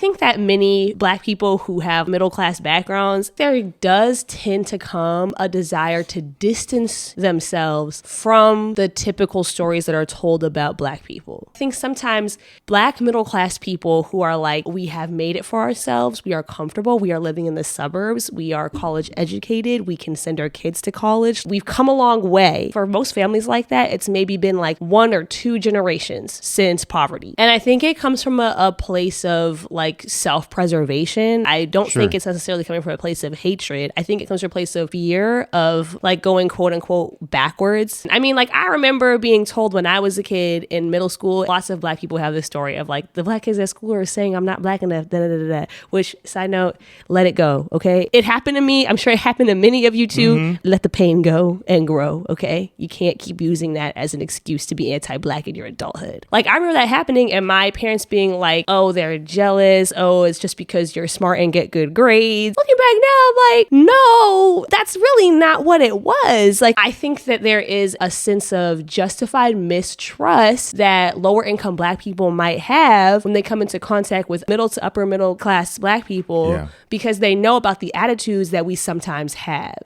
think that many Black people who have middle class backgrounds, there does tend to come a desire to distance themselves from the typical stories that are told about Black people. I think sometimes Black middle class people who are like, we have made it for ourselves, we are comfortable, we are living in the suburbs, we are college educated, we can send our kids to college, we've come a long way. For most families like that, it's maybe been like 1 or 2 generations since poverty. And I think it comes from a place of like self-preservation. I don't think it's necessarily coming from a place of hatred. I think it comes from a place of fear of like going quote unquote backwards. I mean, like I remember being told when I was a kid in middle school, lots of Black people have this story of like the Black kids at school are saying I'm not Black enough, which, side note, let it go, okay? It happened to me. I'm sure it happened to many of you too. Mm-hmm. Let the pain go and grow, okay? You can't keep using that as an excuse to be anti-Black in your adulthood. Like I remember that happening and my parents being like, oh, they're jealous. Oh, it's just because you're smart and get good grades. Looking back now, I'm like, no, that's really not what it was. Like, I think that there is a sense of justified mistrust that lower income Black people might have when they come into contact with middle to upper middle class Black people because they know about the attitudes that we sometimes have.